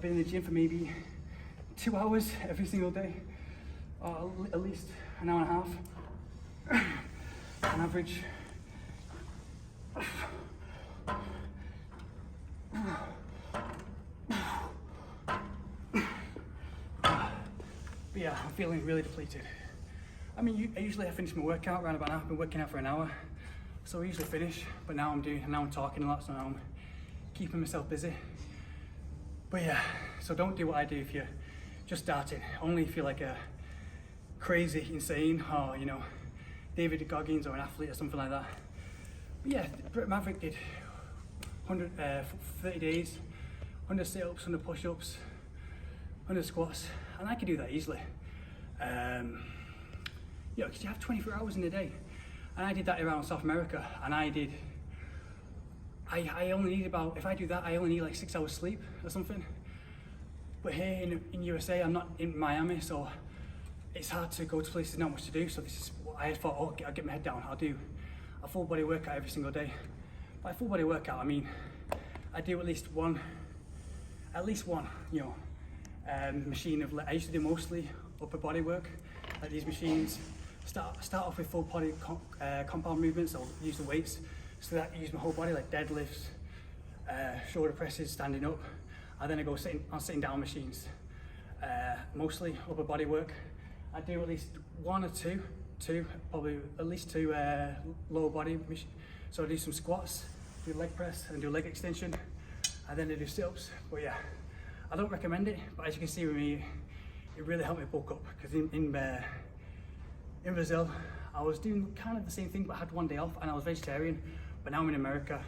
been in the gym for maybe 2 hours every single day, or at least an hour and a half on average. But yeah, I'm feeling really depleted. I mean, I usually finish my workout around about now. I've been working out for an hour, so I usually finish. But now I'm talking a lot, so now I'm keeping myself busy. But yeah, so don't do what I do if you're just starting. Only if you're like a crazy, insane, or you know, David Goggins or an athlete or something like that. But yeah, Brett Maverick did 30 days, 100 sit-ups, 100 push-ups, 100 squats, and I could do that easily. You know, because you have 24 hours in a day, and I did that around South America, and I only need about, if I do that, I only need like 6 hours sleep or something. But here in USA, I'm not in Miami, so it's hard to go to places, not much to do. So this is what I thought, oh, I'll get my head down. I'll do a full body workout every single day. By full body workout, I mean, I do at least one, you know, machine of, I used to do mostly upper body work, like these machines. Start off with full body compound movements. I'll use the weights, so that I use my whole body, like deadlifts, shoulder presses, standing up, and then I go on sitting down machines. Mostly upper body work. I do at least one or two, probably at least two lower body machines. So I do some squats, do leg press, and do leg extension, and then I do sit-ups. But yeah, I don't recommend it, but as you can see with me, it really helped me bulk up, because in Brazil, I was doing kind of the same thing, but I had one day off and I was vegetarian. But now I'm in America,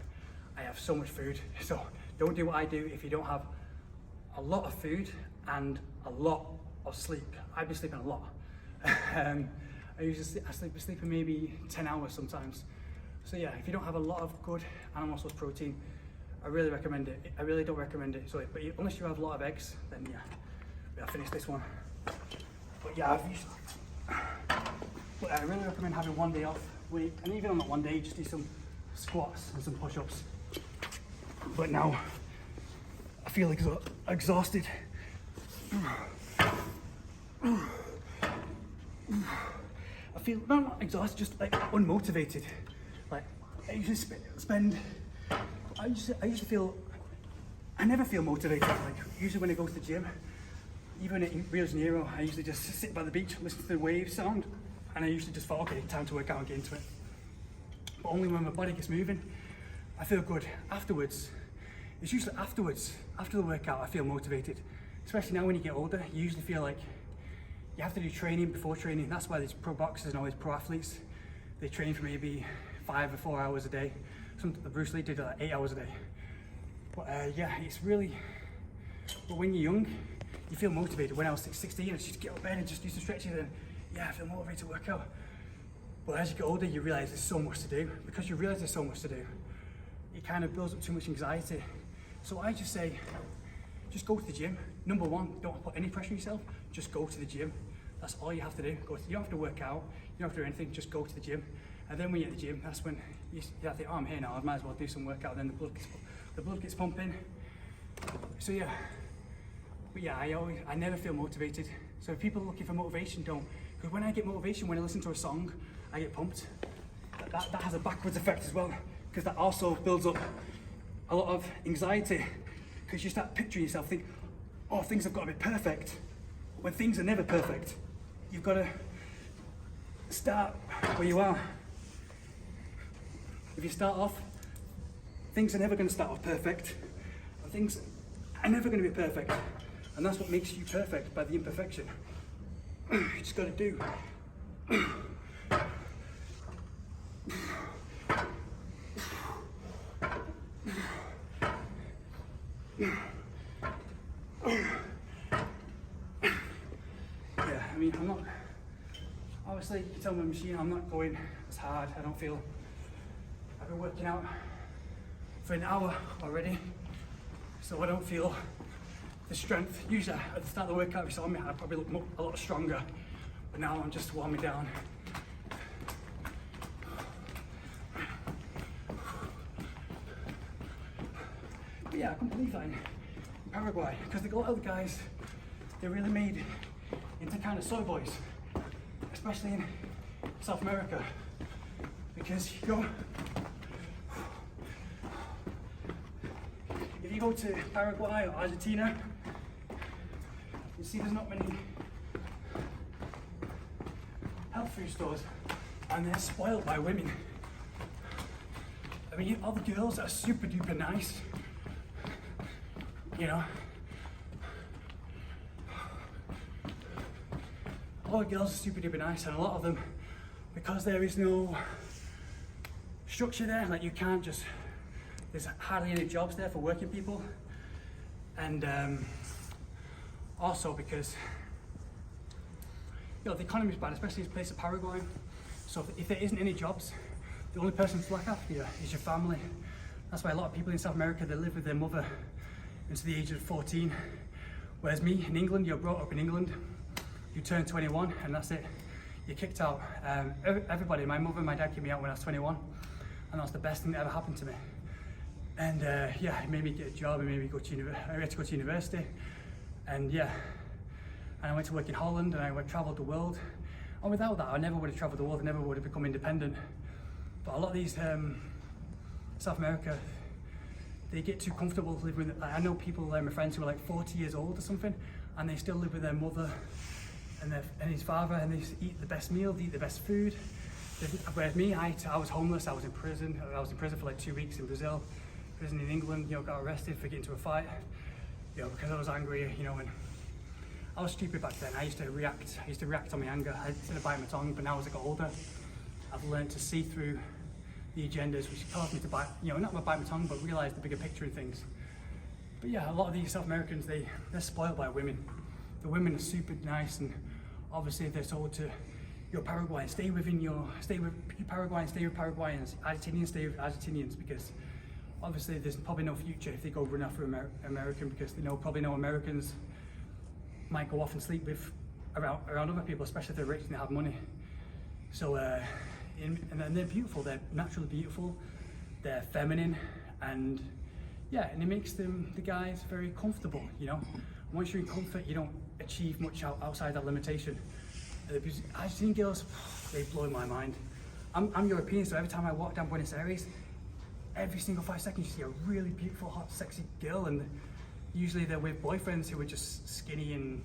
I have so much food. So don't do what I do if you don't have a lot of food and a lot of sleep. I've been sleeping a lot. I sleep in maybe 10 hours sometimes. So yeah, if you don't have a lot of good animal source protein, I really recommend it. I really don't recommend it. So, but unless you have a lot of eggs, then yeah, I'll finish this one. But yeah, but I really recommend having one day off, and even on that one day, just do some squats and some push-ups. But now, I feel exhausted. I feel, no, not exhausted, just like unmotivated. Like, I usually I never feel motivated. Like, usually when I go to the gym, even in Rio de Janeiro, I usually just sit by the beach, listen to the wave sound, and I usually just thought, okay, time to work out and get into it. But only when my body gets moving, I feel good. Afterwards, it's usually afterwards, after the workout, I feel motivated. Especially now when you get older, you usually feel like you have to do training before training. That's why these pro boxers and all these pro athletes, they train for maybe 5 or 4 hours a day. Bruce Lee did 8 hours a day. But yeah, it's really, but when you're young, you feel motivated. When I was 16, I just get out of bed and just do some stretches, and yeah, I feel motivated to work out. But as you get older, you realize there's so much to do. Because you realize there's so much to do, it kind of builds up too much anxiety. So I just say, just go to the gym. Number one, don't put any pressure on yourself, just go to the gym. That's all you have to do. You don't have to work out, you don't have to do anything, just go to the gym. And then when you're at the gym, that's when you think, oh, I'm here now, I might as well do some workout. Then the blood gets pumping. So yeah, but yeah, I never feel motivated. So if people are looking for motivation, don't. Because when I get motivation, when I listen to a song, I get pumped. That has a backwards effect as well, because that also builds up a lot of anxiety. Because you start picturing yourself, think, oh, things have got to be perfect. When things are never perfect, you've got to start where you are. If you start off, things are never going to start off perfect. And things are never going to be perfect. And that's what makes you perfect, by the imperfection. You just got to do. Yeah, I mean, I'm not, obviously, you can tell my machine, I'm not going as hard. I don't feel, I've been working out for an hour already, so I don't feel the strength. Usually at the start of the workout, if you saw me, I'd probably look a lot stronger, but now I'm just warming down. But yeah, I couldn't believe that in Paraguay, because a lot of the guys, they're really made into kind of soy boys, especially in South America, because if you go to Paraguay or Argentina, you see there's not many health food stores, and they're spoiled by women. I mean, all the girls are super duper nice, you know. All the girls are super duper nice, and a lot of them, because there is no structure there, like you can't just, there's hardly any jobs there for working people, and also because, you know, the economy is bad, especially in places of Paraguay. So if there isn't any jobs, the only person to look after you is your family. That's why a lot of people in South America, they live with their mother until the age of 14. Whereas me, in England, you're brought up in England, you turn 21 and that's it. You're kicked out. Everybody, my mother and my dad kicked me out when I was 21, and that's the best thing that ever happened to me. And yeah, it made me get a job, it made me I had to go to university. And yeah, and I went to work in Holland, and I traveled the world. And without that, I never would have traveled the world, I never would have become independent. But a lot of these South America, they get too comfortable living with, I know people, my friends who are like 40 years old or something, and they still live with their mother and his father, and they eat the best meal, they eat the best food. Whereas me, I was homeless, I was in prison for like 2 weeks in Brazil, prison in England, you know, got arrested for getting into a fight, you know, because I was angry, you know, and I was stupid back then. I used to react on my anger. I used to bite my tongue, but now as I got older, I've learned to see through the agendas, which caused me to bite, you know, not bite my tongue, but realize the bigger picture of things. But yeah, a lot of these South Americans, they're spoiled by women. The women are super nice, and obviously they're told to, you're Paraguayan, stay with Paraguayans, stay with Paraguayans, Argentinians, stay with Argentinians, because obviously there's probably no future if they go run after American, because they probably know Americans might go off and sleep with around other people, especially if they're rich and they have money. So, and they're beautiful, they're naturally beautiful, they're feminine, and yeah, and it makes the guys very comfortable, you know. Once you're in comfort, you don't achieve much outside that limitation. I've seen girls, they blow my mind. I'm European, so every time I walk down Buenos Aires, every single 5 seconds you see a really beautiful, hot, sexy girl, and usually they're with boyfriends who are just skinny, and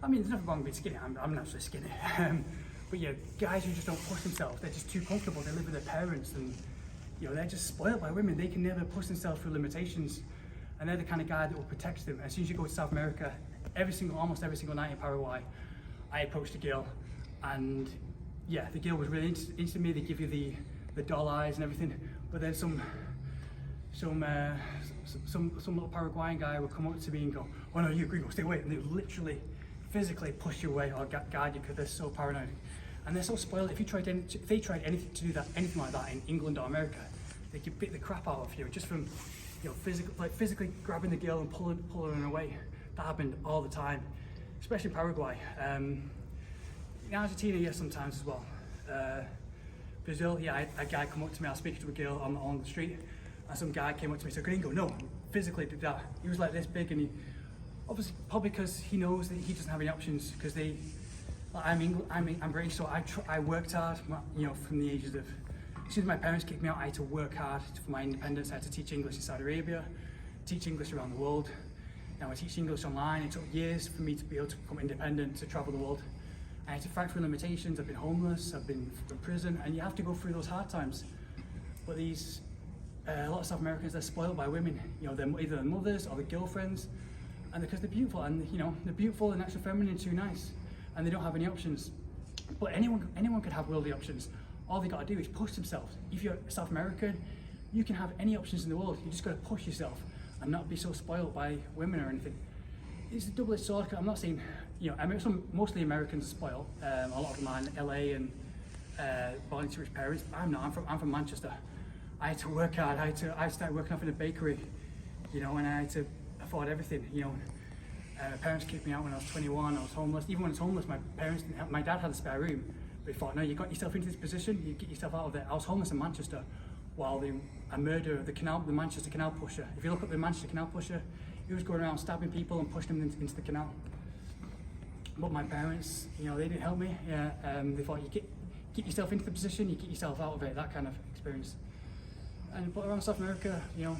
I mean, there's nothing wrong with being skinny, I'm not so skinny. But yeah, guys who just don't push themselves, they're just too comfortable, they live with their parents, and you know, they're just spoiled by women, they can never push themselves through limitations, and they're the kind of guy that will protect them. As soon as you go to South America, almost every single night in Paraguay, I approached a girl, and yeah, the girl was really into me, they give you the doll eyes and everything, but then some little Paraguayan guy would come up to me and go, oh no, you gringo, stay away, and they would literally physically push you away or guard you, because they're so paranoid. And they're so spoiled. If they tried anything to do anything like that in England or America, they could beat the crap out of you just from, you know, physically grabbing the girl and pulling her away. That happened all the time, especially in Paraguay. In Argentina, yes, sometimes as well. Brazil, yeah, I had a guy come up to me, I was speaking to a girl on the street, and some guy came up to me and said, gringo, no, physically did that. He was like this big, and he, obviously, probably because he knows that he doesn't have any options, because I'm British, so I worked hard, you know, from the ages of, as soon as my parents kicked me out, I had to work hard for my independence. I had to teach English in Saudi Arabia, teach English around the world. Now I teach English online. It took years for me to be able to become independent, to travel the world. I had to fight through limitations. I've been homeless, I've been in prison, and you have to go through those hard times. But a lot of South Americans, they're spoiled by women. You know, they're either their mothers or their girlfriends, and because they're beautiful, and you know, they're beautiful and actually feminine and too nice, and they don't have any options. But anyone could have worldly options. All they got to do is push themselves. If you're South American, you can have any options in the world. You just got to push yourself and not be so spoiled by women or anything. It's a double-edged sword. I'm not saying, you know, mostly Americans are spoiled. A lot of them are in LA and born to rich parents. I'm not. I'm from Manchester. I had to work hard. I started working off in a bakery, you know, and I had to afford everything. You know, my parents kicked me out when I was 21. I was homeless. Even when I was homeless, my dad had a spare room. But he thought, no, you got yourself into this position, you get yourself out of there. I was homeless in Manchester while a murder of the Manchester Canal Pusher. If you look up the Manchester Canal Pusher he was going around stabbing people and pushing them into the canal. But my parents, you know, they didn't help me. Yeah, they thought you get yourself into the position, you get yourself out of it, that kind of experience. But around South America, you know,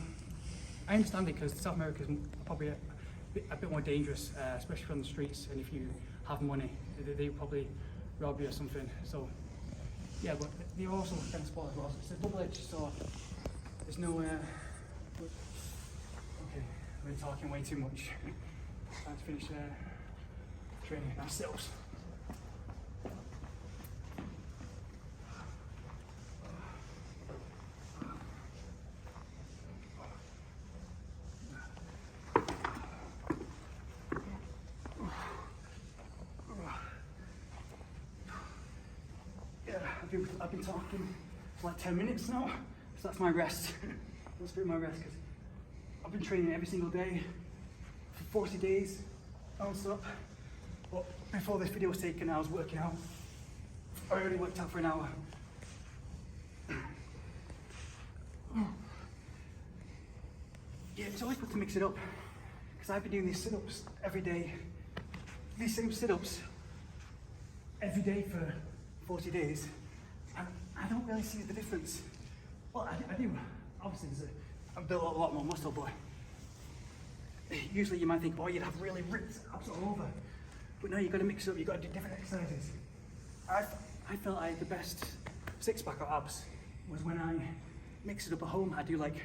I understand it because South America is probably a bit more dangerous, especially from the streets. And if you have money, they probably rob you or something. So yeah, but they're also kind of sport as well. So it's a double-edged sword. There's no. Okay, I've been talking way too much. Time to finish training ourselves. I've been talking for like 10 minutes now, so that's my rest. That's a bit of my rest because I've been training every single day for 40 days, non-stop. But before this video was taken, I was working out. I already worked out for an hour. Yeah, it's always good to mix it up because I've been doing these sit-ups every day. These same sit-ups every day for 40 days. I don't really see the difference. Well, I do. Obviously, I've built a lot more muscle, but usually you might think, oh, you'd have really ripped abs all over. But no, you've got to mix it up. You've got to do different exercises. I felt I had the best six-pack of abs was when I mix it up at home. I do like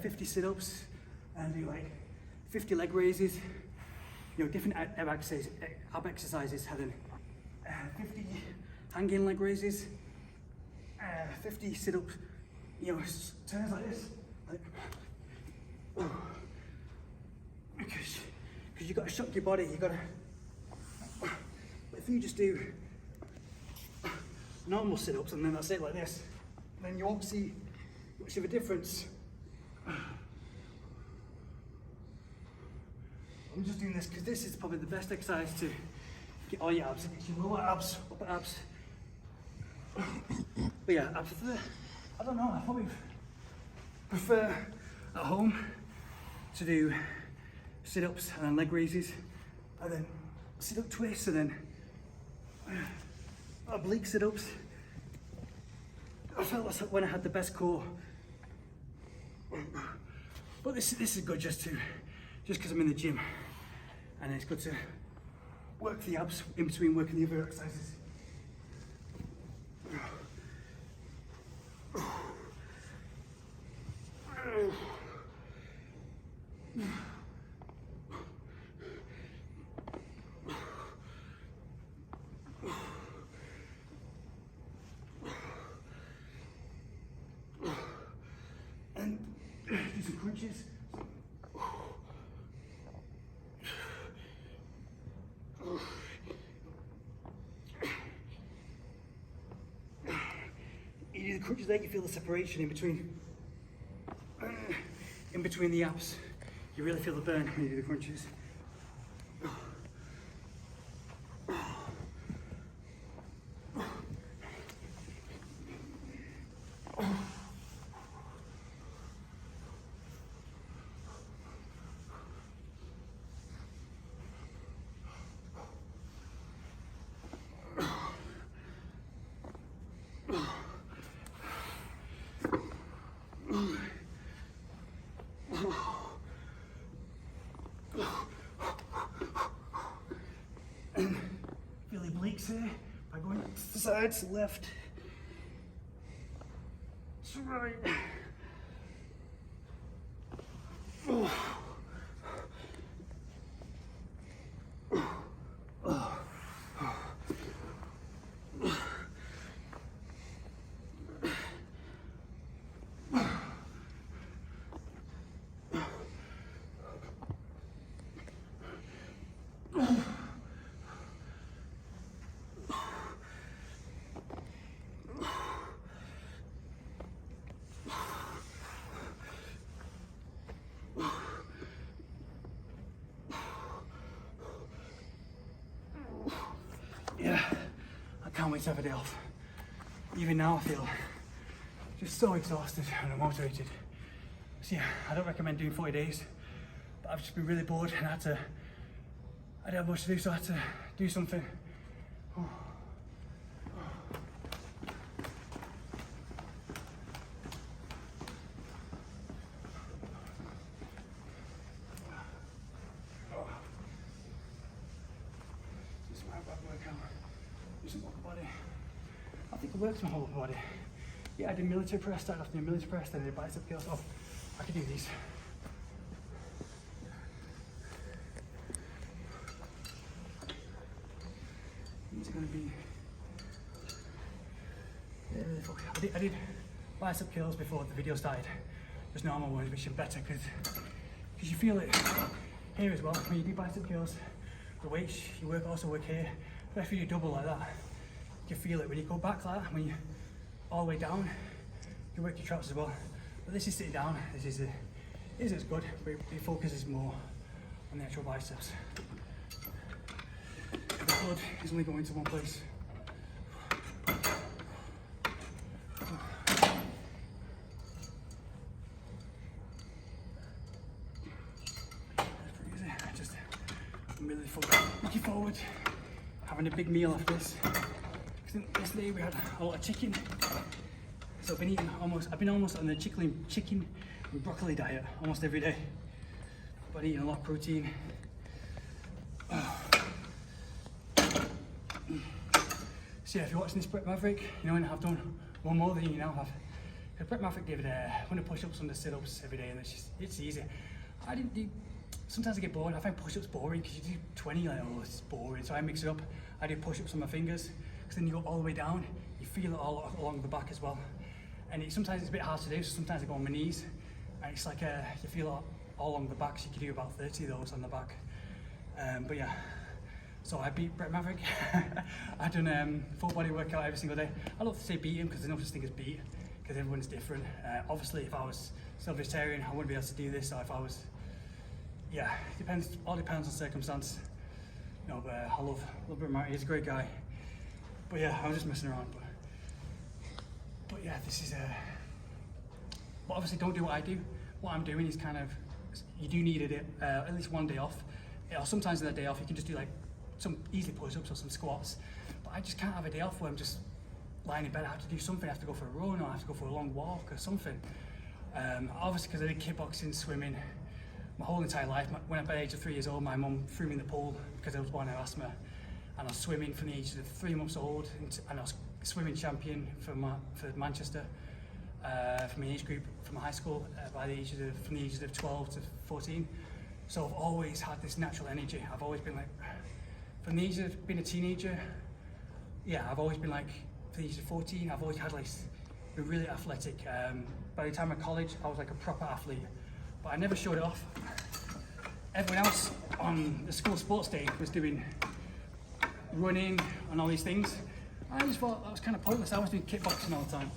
50 sit-ups and do like 50 leg raises. You know, different ab exercises, having 50 hanging leg raises, 50 sit-ups, you know, turns like this, like, because you've got to shock your body, you've got to, but if you just do normal sit-ups and then that's it like this, then you won't see much of a difference. I'm just doing this because this is probably the best exercise to get all your abs, get your lower abs, upper abs. But yeah, I don't know, I probably prefer at home to do sit-ups and then leg raises and then sit-up twists and then oblique sit-ups. I felt that's when I had the best core. But this is good just because I'm in the gym and it's good to work the abs in between working the other exercises. And do some crunches. You do the crunches there, you feel the separation in between the abs. You really feel the burn when you do the crunches. And feel the obliques here by going to the sides, to the left, to the right. Yeah, I can't wait to have a day off. Even now I feel just so exhausted and unmotivated. So yeah, I don't recommend doing 40 days. But I've just been really bored and I didn't have much to do, so I had to do something. Oh. I think it works my whole body. Yeah, I did military press, started off doing military press, then I did bicep curls. Oh, I could do these. These are going to be really focused. I did bicep curls before the video started, just normal ones, which are better because you feel it here as well. When you do bicep curls, the weights you also work here. But if you do double like that, you feel it when you go back like that. When you all the way down, you work your traps as well. But this is sitting down. This is as good, but it focuses more on the actual biceps. The blood is only going to one place. That's pretty easy. I'm really looking forward, having a big meal after this. Yesterday we had a lot of chicken, so I've been almost on the chicken and broccoli diet almost every day, but eating a lot of protein. So yeah, if you're watching this Brett Maverick, you know, and I've done one more than you now have. Because Brett Maverick did 100 push-ups, 100 sit-ups every day, and it's easy. Sometimes I get bored. I find push-ups boring because you do 20, like, oh, it's boring. So I mix it up. I do push-ups on my fingers, because then you go all the way down. You feel it all along the back as well. And sometimes it's a bit hard to do, so sometimes I go on my knees. And it's like you feel it all along the back, so you can do about 30 of those on the back. But yeah, so I beat Brett Maverick. I've done full body workout every single day. I love to say beat him because there's no such thing as beat, because everyone's different. Obviously, if I was self-vegetarian, I wouldn't be able to do this. So if I was, yeah, all depends on circumstance. No, but I love Brett Maverick. He's a great guy. But yeah, I was just messing around. But yeah, this is but obviously don't do what I do. What I'm doing is kind of, you do need at least one day off. Or sometimes on the day off you can just do like some easy push-ups or some squats. But I just can't have a day off where I'm just lying in bed. I have to do something. I have to go for a run, or I have to go for a long walk or something. Obviously, because I did kickboxing, swimming my whole entire life. When I was at the age of 3 years old, my mum threw me in the pool because I was born with asthma. And I was swimming from the age of 3 months old, and I was swimming champion for Manchester, from my age group, from high school, from the ages of 12 to 14. So I've always had this natural energy. I've always been like, from the age of being a teenager, yeah, I've always been like, from the age of 14, I've always had like, been really athletic. By the time of college, I was like a proper athlete, but I never showed it off. Everyone else on the school sports day was doing running and all these things. I just thought that was kind of pointless. I was doing kickboxing all the time.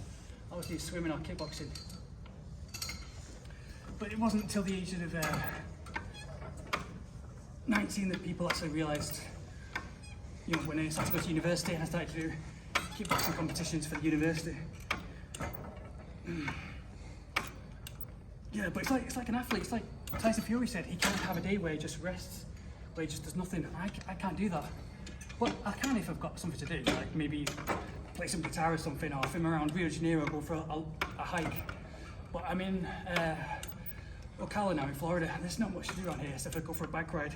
I was doing swimming or kickboxing. But it wasn't until the age of 19 that people actually realised, you know, when I started to go to university and I started to do kickboxing competitions for the university. Yeah, but it's like an athlete. It's like Tyson Fury said, he can't have a day where he just rests, where he just does nothing. I can't do that. But I can if I've got something to do, like maybe play some guitar or something, or if I'm around Rio de Janeiro, go for a hike. But I'm in Ocala now in Florida, and there's not much to do around here except for go for a bike ride.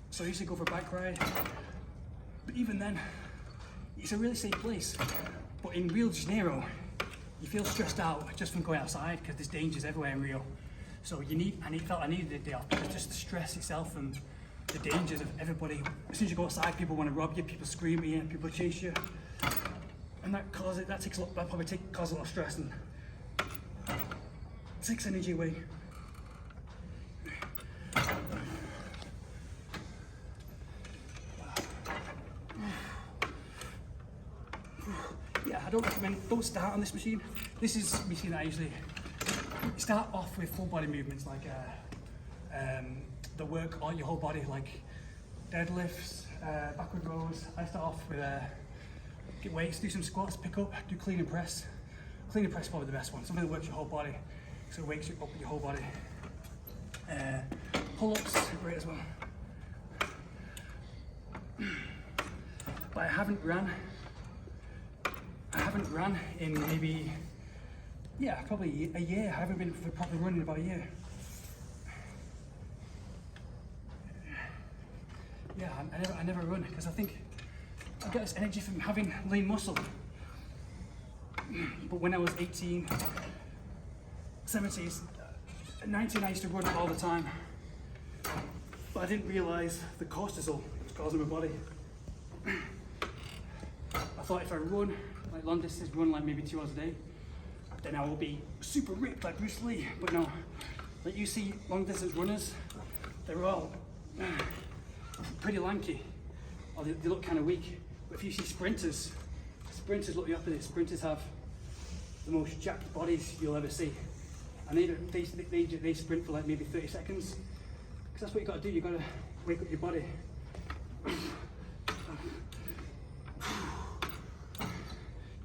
So I usually go for a bike ride, but even then, it's a really safe place. But in Rio de Janeiro, you feel stressed out just from going outside because there's dangers everywhere in Rio. So I felt I needed a day off because just the stress itself and the dangers of everybody. As soon as you go outside, people want to rob you, people scream at you, people chase you, and that probably causes a lot of stress and takes energy away. Yeah, I don't don't start on this machine. This is a machine that I usually start off with full body movements like that work on your whole body, like deadlifts, backward rows. I start off with get weights, do some squats, pick up, do clean and press. Clean and press is probably the best one. Something that works your whole body, so it wakes you up with your whole body. Pull-ups are great as well. But I haven't ran in maybe, yeah, probably a year. I haven't been for proper running in about a year. Yeah, I never run because I think I get this energy from having lean muscle. But when I was 18, 17, 19, I used to run all the time. But I didn't realise the cortisol it was causing my body. I thought if I run, like long distance run, like maybe 2 hours a day, then I will be super ripped like Bruce Lee. But no, like you see long distance runners, they're all pretty lanky, or they look kind of weak. But if you see sprinters look the opposite. Sprinters have the most jacked bodies you'll ever see, and they sprint for like maybe 30 seconds, because that's what you got to do. You got to wake up your body.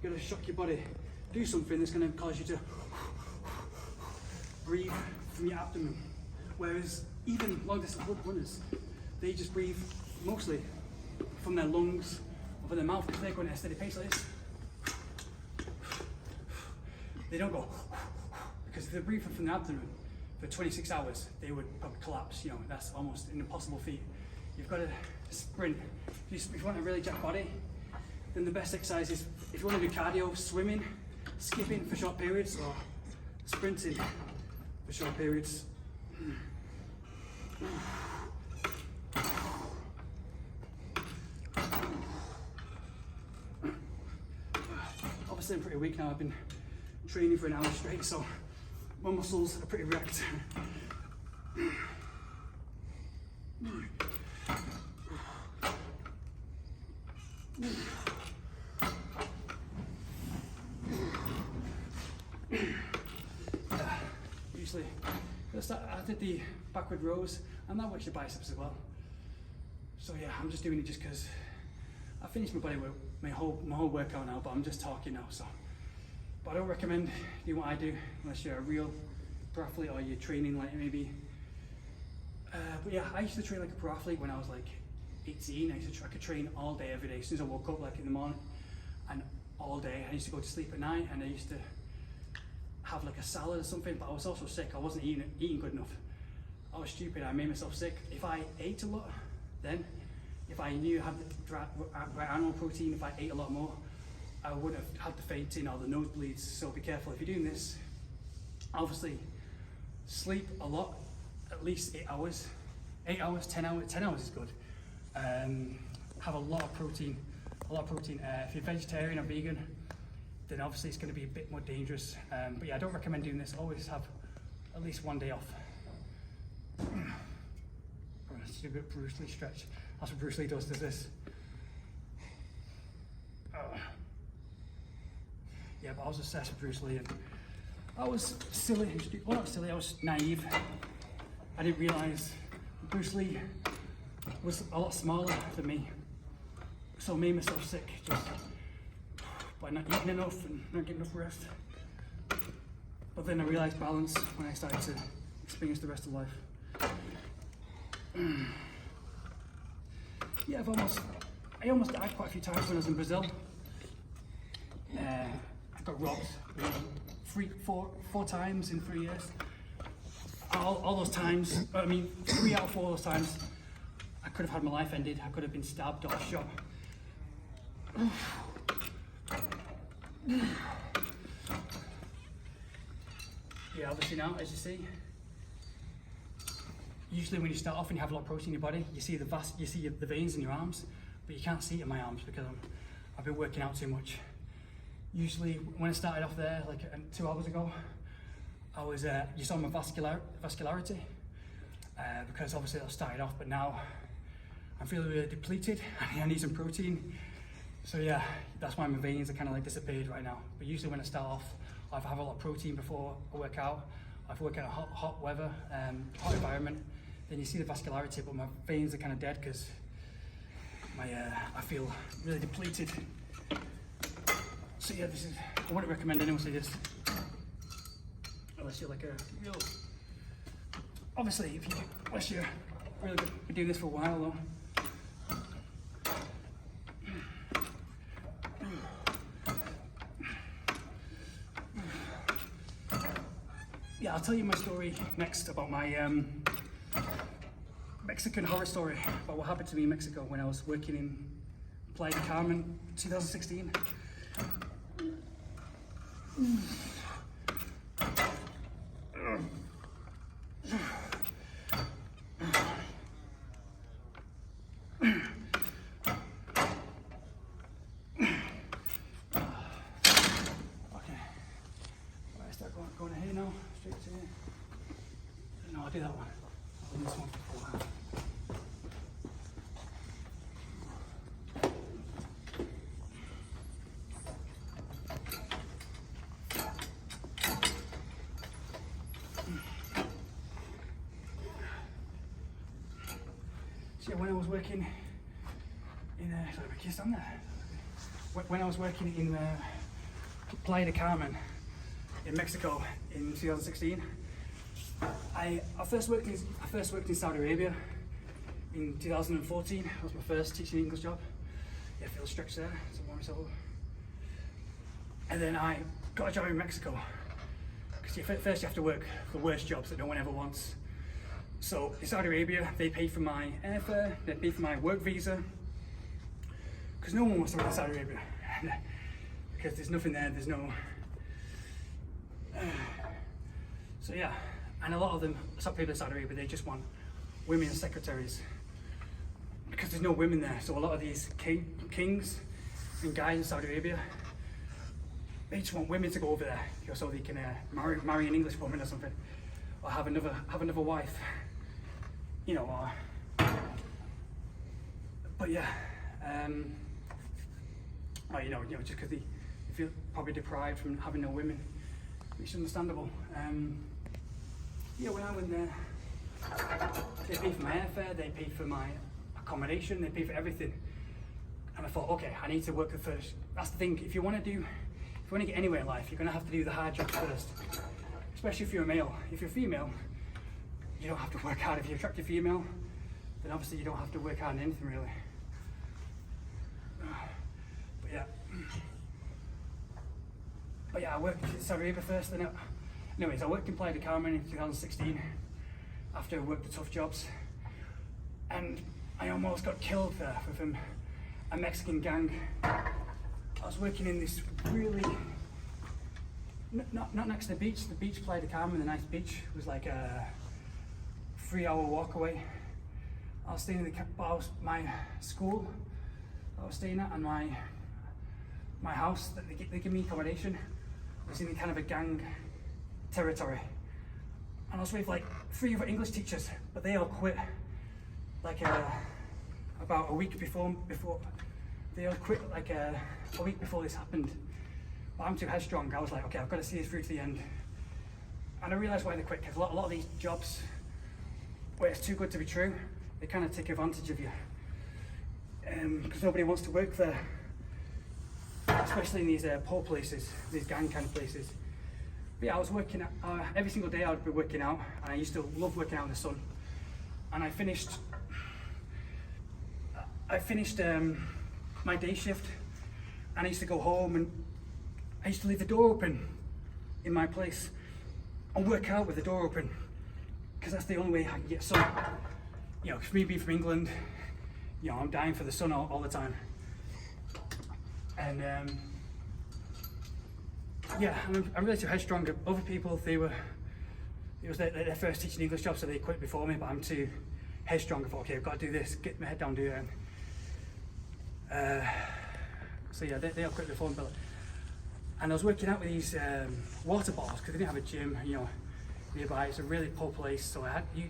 You got to shock your body, do something that's going to cause you to breathe from your abdomen. Whereas even long distance runners, they just breathe mostly from their lungs or from their mouth, because they're going at a steady pace like this. They don't go, because if they're breathing from the abdomen for 26 hours, they would probably collapse. You know, that's almost an impossible feat. You've got to sprint. If you want a really jacked body, then the best exercise is, if you want to do cardio, swimming, skipping for short periods, or sprinting for short periods. Obviously I'm pretty weak now. I've been training for an hour straight, so my muscles are pretty wrecked. Usually, I did the backward rows, and that works your biceps as well. So yeah, I'm just doing it just because I finished my whole workout now, but I'm just talking now. So, but I don't recommend doing what I do unless you're a real pro athlete or you're training like maybe. But yeah, I used to train like a pro athlete when I was like 18. I could train all day, every day. As soon as I woke up, like in the morning, and all day. I used to go to sleep at night, and I used to have like a salad or something. But I was also sick. I wasn't eating good enough. I was stupid. I made myself sick. If I ate a lot, then if I knew I had the right animal protein, if I ate a lot more, I wouldn't have had the fainting or the nosebleeds. So be careful if you're doing this. Obviously, sleep a lot, at least 8 hours. 8 hours, 10 hours. 10 hours is good. Have a lot of protein. If you're vegetarian or vegan, then obviously it's going to be a bit more dangerous. But yeah, I don't recommend doing this. Always have at least 1 day off. Let's do a bit of Bruce Lee stretch. That's what Bruce Lee does this. Yeah, but I was obsessed with Bruce Lee, and I was silly. Well, not silly, I was naive. I didn't realise Bruce Lee was a lot smaller than me. So I made myself sick just by not eating enough and not getting enough rest. But then I realised balance when I started to experience the rest of life. Yeah, I almost died quite a few times when I was in Brazil. I got robbed 4 times in 3 years. All those times, 3 out of 4 of those times, I could have had my life ended. I could have been stabbed or shot. Yeah, obviously now, as you see, usually when you start off and you have a lot of protein in your body, you see the veins in your arms, but you can't see it in my arms because I've been working out too much. Usually when I started off there, like 2 hours ago, I was, you saw my vascularity, because obviously I started off, but now I'm feeling really depleted. I need some protein. So yeah, that's why my veins are kind of like disappeared right now. But usually when I start off, I have a lot of protein before I work out. I've worked in a hot weather, hot environment. Then you see the vascularity, but my veins are kind of dead because I feel really depleted. So yeah, I wouldn't recommend anyone say this unless you're like a real obviously, if you, unless you're really good at doing this for a while though. Yeah, I'll tell you my story next about my Mexican horror story about what happened to me in Mexico when I was working in Playa del Carmen 2016. Going ahead now, straight to here. No, I'll do that one. I'll do this one before that. So when I was working in, sorry, my kids down there. When I was working in Playa del Carmen, in Mexico in 2016. I first worked in Saudi Arabia in 2014. That was my first teaching English job. Yeah, I feel stretched there, so I warm myself up. And then I got a job in Mexico. Because first you have to work the worst jobs that no one ever wants. So in Saudi Arabia, they pay for my airfare, they pay for my work visa. Because no one wants to work in Saudi Arabia. Because there's nothing there, there's no... So yeah, and a lot of them, some people in Saudi Arabia, they just want women as secretaries because there's no women there. So a lot of these kings and guys in Saudi Arabia, they just want women to go over there, so they can marry an English woman or something, or have another wife, you know. But yeah, or, you know, just because they feel probably deprived from having no women. Which is understandable. Yeah, when I went there, they paid for my airfare, they paid for my accommodation, they paid for everything. And I thought, okay, I need to work the first. That's the thing. If you want to get anywhere in life, you're going to have to do the hard jobs first. Especially if you're a male. If you're female, you don't have to work hard. If you're an attractive female, then obviously you don't have to work hard on anything really. But yeah, I worked in Saudi Arabia first, then anyways, I worked in Playa del Carmen in 2016 after I worked the tough jobs. And I almost got killed there from a Mexican gang. I was working in this really, not next to the beach Playa del Carmen, the nice beach, was like a 3-hour walk away. I was staying in my school I was staying at, and my house that they give me accommodation was in kind of a gang territory. And I was with like 3 other English teachers, but they all quit like about a week before they all quit like a week before this happened. But I'm too headstrong. I was like, okay, I've got to see this through to the end. And I realised why they quit, because a lot of these jobs where it's too good to be true, they kind of take advantage of you. Because nobody wants to work there. Especially in these poor places, these gang kind of places. But yeah, I was working every single day. I would be working out, and I used to love working out in the sun. And I finished my day shift, and I used to go home, and I used to leave the door open in my place and work out with the door open, because that's the only way I can get sun. You know, for me being from England, you know, I'm dying for the sun all the time. And yeah, I'm really too headstrong. Other people, it was their first teaching English job, so they quit before me, but I'm too headstrong. I thought, okay, I've got to do this, get my head down, do it. So yeah, they all quit before me. And I was working out with these water bottles, because they didn't have a gym, you know, nearby. It's a really poor place, so you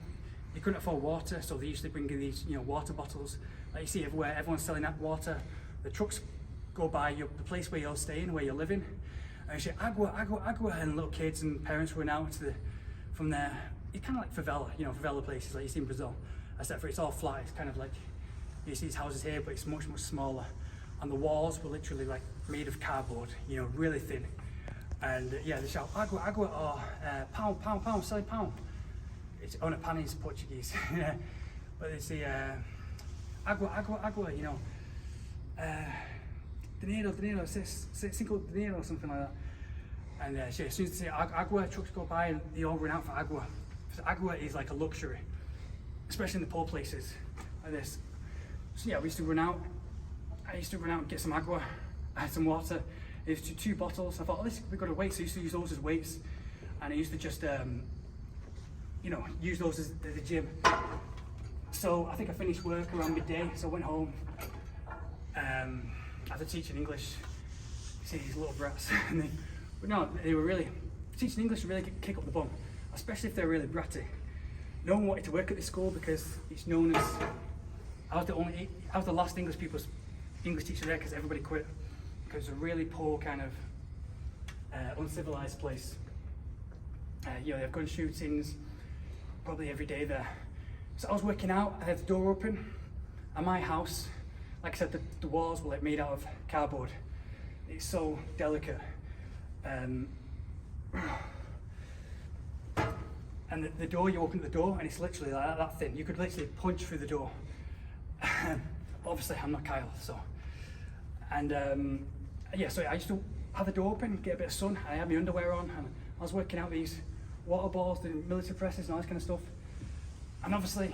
couldn't afford water, so they usually bring in these, you know, water bottles. Like you see everywhere, everyone's selling that water. The trucks go by the place where you're staying, where you're living, and you say agua, agua, agua, and little kids and parents run out from there. It's kind of like favela, you know, favela places like you see in Brazil, except for it's all flat. It's kind of like you see these houses here, but it's much, much smaller, and the walls were literally like made of cardboard, you know, really thin. And yeah, they shout agua, agua, or pound, pound, pound, selling pound. It's Onapane is Portuguese, yeah. But it's the agua, you know. Dinero, cinco dinero, or something like that. And as soon as they say agua, trucks go by and they all run out for agua. So agua is like a luxury, especially in the poor places like this. So yeah, we used to run out. I used to run out and get some agua. I had some water. It was two bottles. I thought, oh, we've got to weights. So I used to use those as weights, and I used to just, you know, use those as the gym. So I think I finished work around midday. So I went home after teaching English. You see these little brats, but no, they were really teaching English. Really kick up the bum, especially if they're really bratty. No one wanted to work at this school because it's known as I was the last English teacher there because everybody quit because it's a really poor kind of uncivilized place. You know, they have gun shootings probably every day there. So I was working out. I had the door open, and my house, like I said, the walls were like made out of cardboard. It's so delicate. And the door, you open the door and it's literally like that thin. You could literally punch through the door. Obviously I'm not Kyle, so. And yeah, so I used to have the door open, get a bit of sun, and I had my underwear on, and I was working out these water balls, doing military presses and all this kind of stuff. And obviously,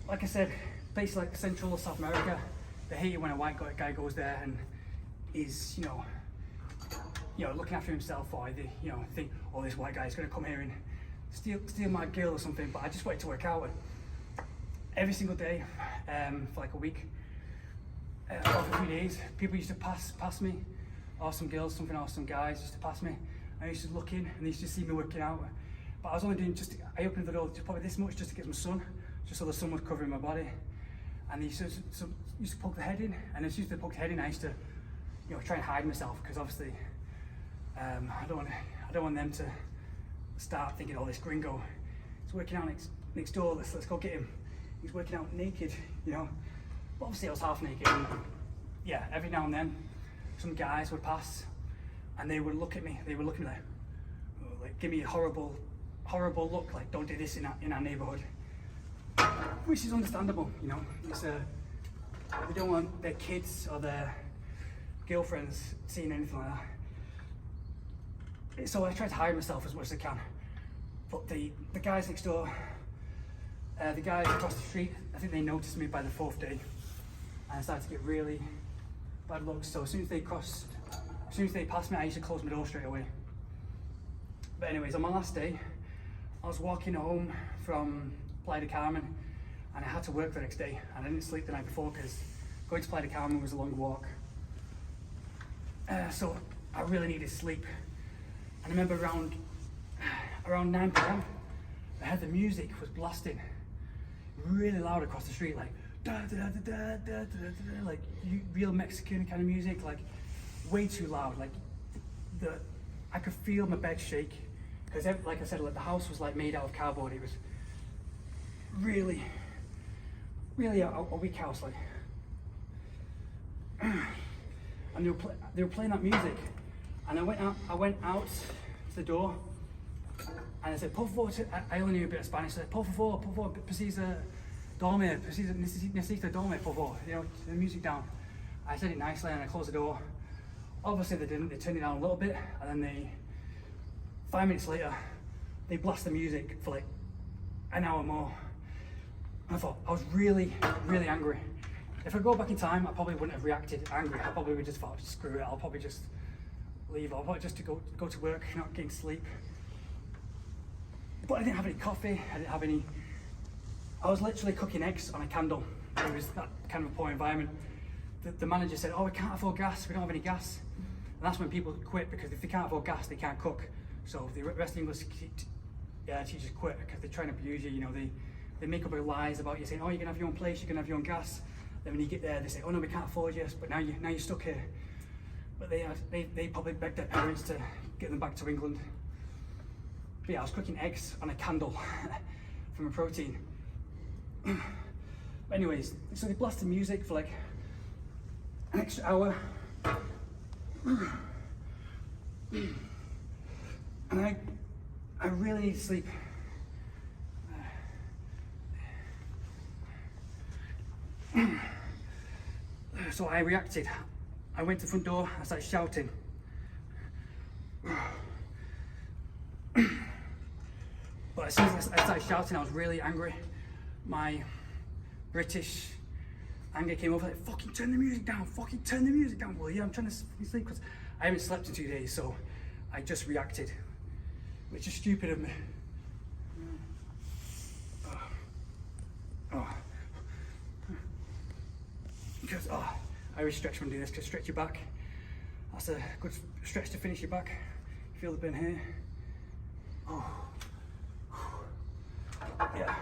like I said, places like Central or South America, they hate it when a white guy goes there and is, you know, looking after himself, or they, you know, think, oh, this white guy is going to come here and steal my girl or something. But I just wanted to work out. And every single day, for like a week, or for a few days, people used to pass me, or some girls, some guys used to pass me. I used to look in and they used to see me working out. But I was only doing I opened the door just probably this much just to get some sun, just so the sun was covering my body. And they used to poke the head in, and as soon as they poked the head in, I used to, you know, try and hide myself because obviously, I don't want them to start thinking, oh, this gringo is working out next door. Let's go get him. He's working out naked, you know. But obviously, I was half naked. And yeah, every now and then, some guys would pass, and they would look at me. They would look at me like give me a horrible look, like don't do this in our neighborhood. Which is understandable, you know. It's they don't want their kids or their girlfriends seeing anything like that. So I try to hide myself as much as I can. But the guys next door, the guys across the street, I think they noticed me by the 4th day, and I started to get really bad looks. So as soon as they passed me, I used to close my door straight away. But anyways, on my last day, I was walking home from Playa del Carmen, and I had to work the next day, and I didn't sleep the night before because going to Playa del Carmen was a long walk. So I really needed sleep. And I remember around 9 p.m, I heard the music was blasting really loud across the street, like da da da da da da da, like real Mexican kind of music, like way too loud. Like I could feel my bed shake because, like I said, like the house was like made out of cardboard. It was really a weak house, like. And they were playing that music, and I went out to the door, and I said, por favor, I only knew a bit of Spanish. I said, por favor, precisa dormir, necesito dormir, por favor. You know, turn the music down. I said it nicely, and I closed the door. Obviously they didn't. They turned it down a little bit, and then 5 minutes later, they blast the music for like an hour more. And I thought, I was really angry. If I go back in time, I probably wouldn't have reacted angry. I probably would just thought, screw it, I'll probably just leave. I'll probably just to go to work, not getting sleep. But I didn't have any coffee, I was literally cooking eggs on a candle. It was that kind of a poor environment. The manager said, oh, we can't afford gas, we don't have any gas. And that's when people quit, because if they can't afford gas, they can't cook. So the rest of the English teachers quit because they try and abuse you. You know, they make up lies about you, saying, oh, you're gonna have your own place, you're gonna have your own gas. Then when you get there, they say, oh no, we can't afford you, but now you're stuck here. But they probably begged their parents to get them back to England. But yeah, I was cooking eggs on a candle from a protein. But anyways, so they blasted music for like an extra hour. And I really need sleep. So I reacted. I went to the front door, I started shouting. But as soon as I started shouting, I was really angry. My British anger came over, like, fucking turn the music down, fucking turn the music down. Well, yeah, I'm trying to sleep because I haven't slept in 2 days, so I just reacted, which is stupid of me. Because, I always stretch when doing this, because stretch your back. That's a good stretch to finish your back. Feel the pain here. Yeah.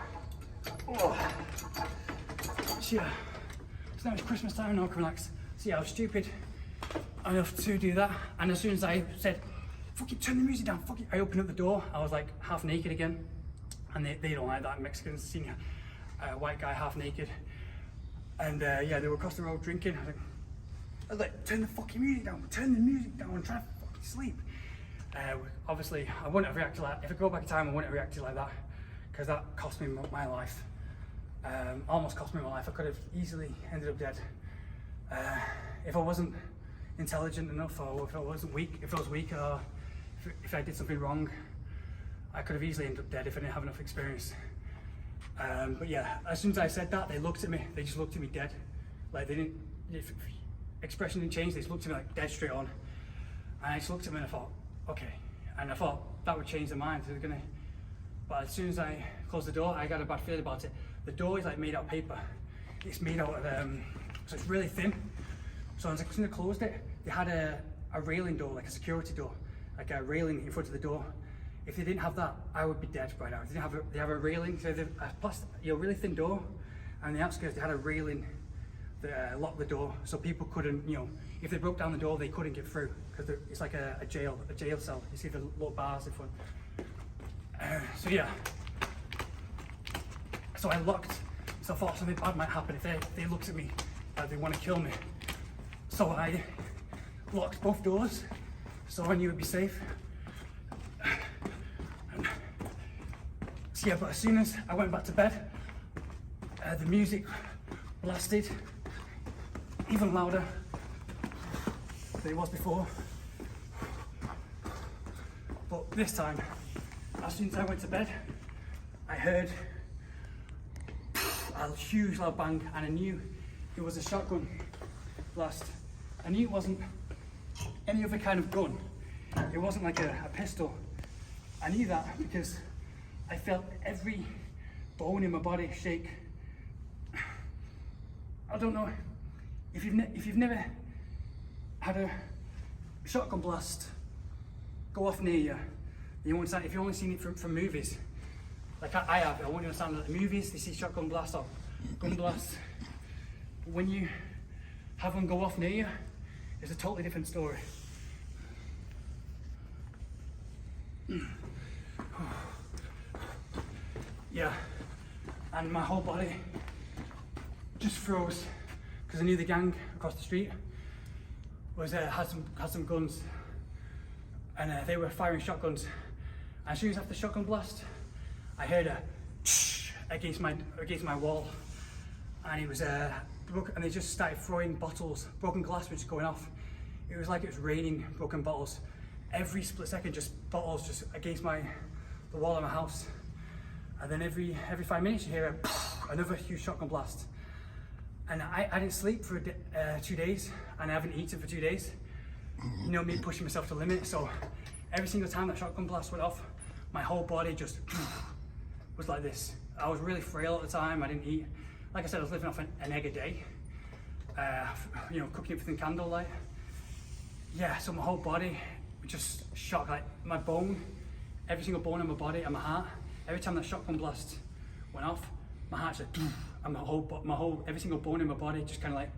So yeah, so now it's Christmas time, now I can relax. So yeah, I was stupid enough to do that, and as soon as I said, fucking turn the music down, fucking, I opened up the door, I was like half naked again, and they don't like that. Mexicans seeing a white guy half naked, and yeah, they were across the road drinking. I was like, turn the fucking music down, turn the music down, I'm trying to fucking sleep. Obviously, I wouldn't have reacted like that. If I go back in time, I wouldn't have reacted like that, because that cost me my life. Almost cost me my life. I could have easily ended up dead. If I wasn't intelligent enough, or if I was weak, or if I did something wrong, I could have easily ended up dead if I didn't have enough experience. But yeah, as soon as I said that, they looked at me. They just looked at me dead. Like they didn't, expression didn't change. They just looked at me like dead straight on. And I just looked at me and I thought, okay. And I thought that would change their minds. They're gonna. But as soon as I closed the door, I got a bad feeling about it. The door is like made out of paper. It's made out of, so it's really thin. So as soon as I closed it, they had a railing door, like a security door, like a railing in front of the door. If they didn't have that, I would be dead by now. They have a railing, so they have a plastic, really thin door, and on the outskirts they had a railing that locked the door, so people couldn't, if they broke down the door, they couldn't get through, because it's like a jail cell. You see the little bars in front. So yeah. So I locked, so I thought something bad might happen if they looked at me, they want to kill me. So I locked both doors, so I knew it'd be safe. So yeah, but as soon as I went back to bed, the music blasted even louder than it was before. But this time, as soon as I went to bed, I heard a huge loud bang, and I knew it was a shotgun blast. I knew it wasn't any other kind of gun. It wasn't like a pistol. I knew that because I felt every bone in my body shake. I don't know if you've never had a shotgun blast go off near you. You won't understand, if you've only seen it from movies, like I have. I won't understand that the movies, they see shotgun blast or gun blast. When you have one go off near you, it's a totally different story. Yeah, and my whole body just froze because I knew the gang across the street had some guns, and they were firing shotguns. And as soon as after the shotgun blast, I heard a against my wall, and it was and they just started throwing bottles, broken glass was just going off. It was like it was raining broken bottles. Every split second, just bottles just against the wall of my house. And then every 5 minutes you hear another huge shotgun blast. And I didn't sleep for 2 days, and I haven't eaten for 2 days. You know me pushing myself to the limit, so every single time that shotgun blast went off, my whole body just was like this. I was really frail at the time, I didn't eat. Like I said, I was living off an egg a day, cooking it within candlelight. Yeah, so my whole body was just shocked, like my bone, every single bone in my body and my heart, every time that shotgun blast went off, my heart just, and every single bone in my body just kind of like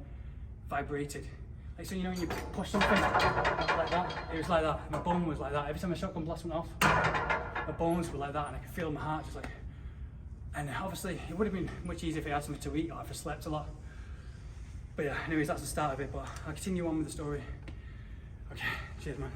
vibrated. Like, so when you push something like that, it was like that. My bone was like that. Every time a shotgun blast went off, my bones were like that, and I could feel my heart just like. And obviously, it would have been much easier if I had something to eat or if I slept a lot. But yeah, anyways, that's the start of it. But I'll continue on with the story. Okay, cheers, man.